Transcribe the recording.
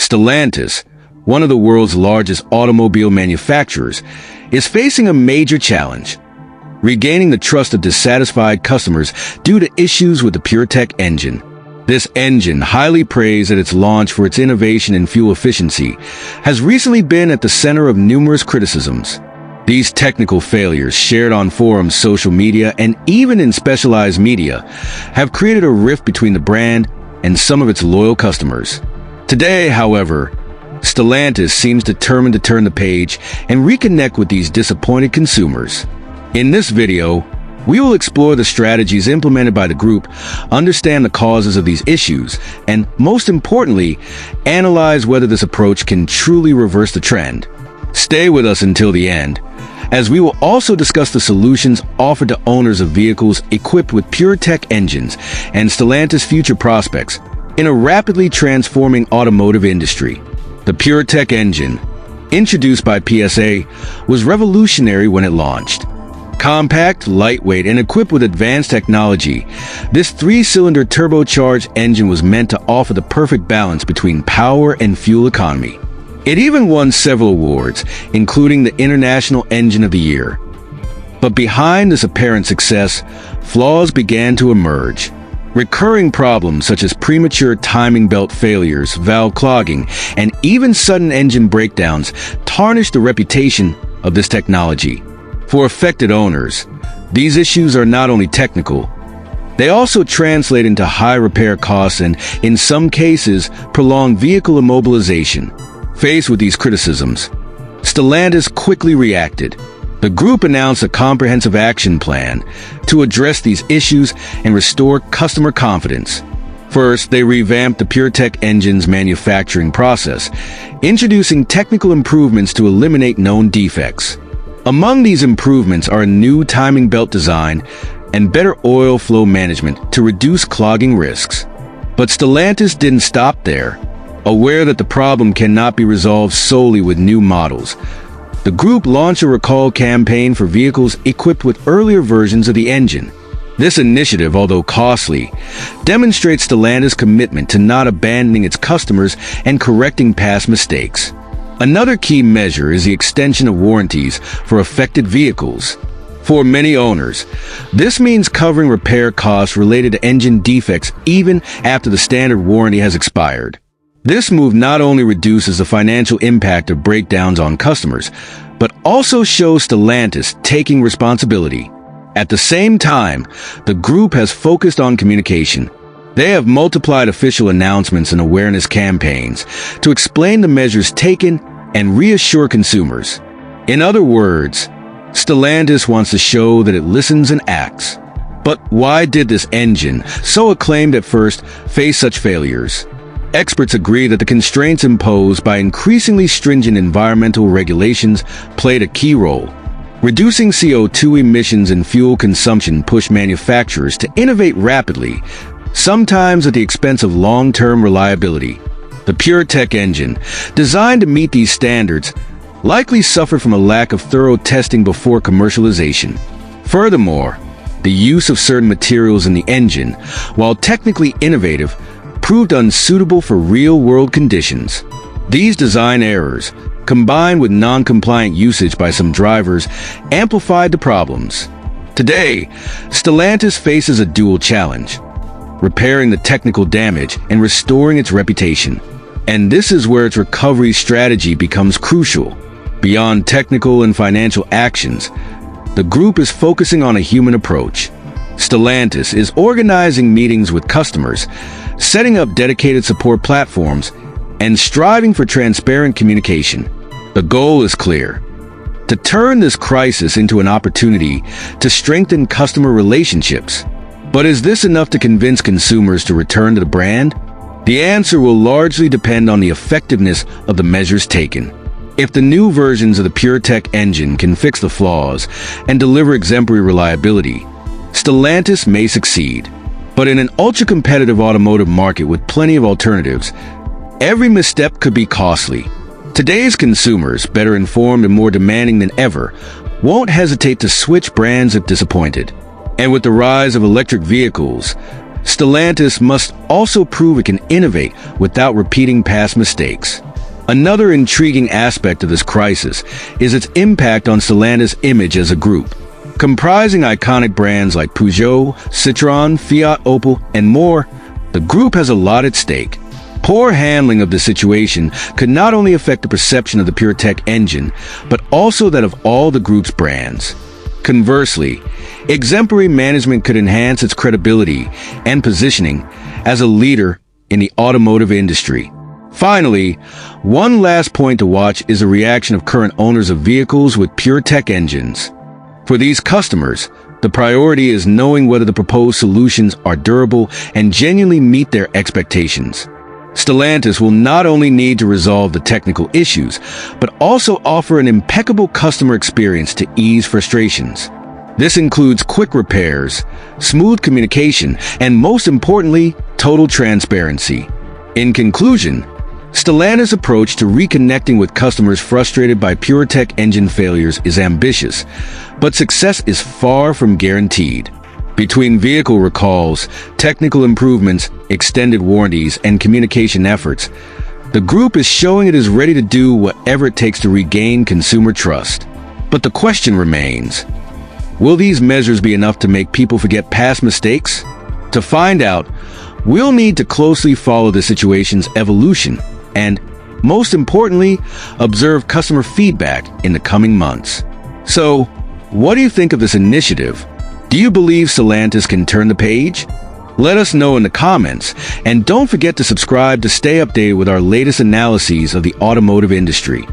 Stellantis, one of the world's largest automobile manufacturers, is facing a major challenge: regaining the trust of dissatisfied customers due to issues with the PureTech engine. This engine, highly praised at its launch for its innovation in fuel efficiency, has recently been at the center of numerous criticisms. These technical failures, shared on forums, social media, and even in specialized media, have created a rift between the brand and some of its loyal customers. Today, however, Stellantis seems determined to turn the page and reconnect with these disappointed consumers. In this video, we will explore the strategies implemented by the group, understand the causes of these issues, and, most importantly, analyze whether this approach can truly reverse the trend. Stay with us until the end, as we will also discuss the solutions offered to owners of vehicles equipped with PureTech engines and Stellantis' future prospects in a rapidly transforming automotive industry. The PureTech engine, introduced by PSA, was revolutionary when it launched. Compact, lightweight, and equipped with advanced technology, this three-cylinder turbocharged engine was meant to offer the perfect balance between power and fuel economy. It even won several awards, including the International Engine of the Year. But behind this apparent success, flaws began to emerge. Recurring problems such as premature timing belt failures, valve clogging, and even sudden engine breakdowns tarnished the reputation of this technology. For affected owners, these issues are not only technical, they also translate into high repair costs and, in some cases, prolonged vehicle immobilization. Faced with these criticisms, Stellantis quickly reacted. The group announced a comprehensive action plan to address these issues and restore customer confidence. First, they revamped the PureTech engine's manufacturing process, introducing technical improvements to eliminate known defects. Among these improvements are a new timing belt design and better oil flow management to reduce clogging risks. But Stellantis didn't stop there. Aware that the problem cannot be resolved solely with new models, the group launched a recall campaign for vehicles equipped with earlier versions of the engine. This initiative, although costly, demonstrates Stellantis' commitment to not abandoning its customers and correcting past mistakes. Another key measure is the extension of warranties for affected vehicles. For many owners, this means covering repair costs related to engine defects even after the standard warranty has expired. This move not only reduces the financial impact of breakdowns on customers, but also shows Stellantis taking responsibility. At the same time, the group has focused on communication. They have multiplied official announcements and awareness campaigns to explain the measures taken and reassure consumers. In other words, Stellantis wants to show that it listens and acts. But why did this engine, so acclaimed at first, face such failures? Experts agree that the constraints imposed by increasingly stringent environmental regulations played a key role. Reducing CO2 emissions and fuel consumption pushed manufacturers to innovate rapidly, sometimes at the expense of long-term reliability. The PureTech engine, designed to meet these standards, likely suffered from a lack of thorough testing before commercialization. Furthermore, the use of certain materials in the engine, while technically innovative, proved unsuitable for real-world conditions. These design errors, combined with non-compliant usage by some drivers, amplified the problems. Today, Stellantis faces a dual challenge: repairing the technical damage and restoring its reputation. And this is where its recovery strategy becomes crucial. Beyond technical and financial actions, the group is focusing on a human approach. Stellantis is organizing meetings with customers, setting up dedicated support platforms, and striving for transparent communication. The goal is clear: to turn this crisis into an opportunity to strengthen customer relationships. But is this enough to convince consumers to return to the brand? The answer will largely depend on the effectiveness of the measures taken. If the new versions of the PureTech engine can fix the flaws and deliver exemplary reliability, Stellantis may succeed. But in an ultra-competitive automotive market with plenty of alternatives, every misstep could be costly. Today's consumers, better informed and more demanding than ever, won't hesitate to switch brands if disappointed. And with the rise of electric vehicles, Stellantis must also prove it can innovate without repeating past mistakes. Another intriguing aspect of this crisis is its impact on Stellantis' image as a group. Comprising iconic brands like Peugeot, Citroën, Fiat, Opel, and more, the group has a lot at stake. Poor handling of the situation could not only affect the perception of the PureTech engine, but also that of all the group's brands. Conversely, exemplary management could enhance its credibility and positioning as a leader in the automotive industry. Finally, one last point to watch is the reaction of current owners of vehicles with PureTech engines. For these customers, the priority is knowing whether the proposed solutions are durable and genuinely meet their expectations. Stellantis will not only need to resolve the technical issues, but also offer an impeccable customer experience to ease frustrations. This includes quick repairs, smooth communication, and most importantly, total transparency. In conclusion, Stellantis' approach to reconnecting with customers frustrated by PureTech engine failures is ambitious, but success is far from guaranteed. Between vehicle recalls, technical improvements, extended warranties, and communication efforts, the group is showing it is ready to do whatever it takes to regain consumer trust. But the question remains, will these measures be enough to make people forget past mistakes? To find out, we'll need to closely follow the situation's evolution and, most importantly, observe customer feedback in the coming months. So, what do you think of this initiative? Do you believe Stellantis can turn the page? Let us know in the comments, and don't forget to subscribe to stay updated with our latest analyses of the automotive industry.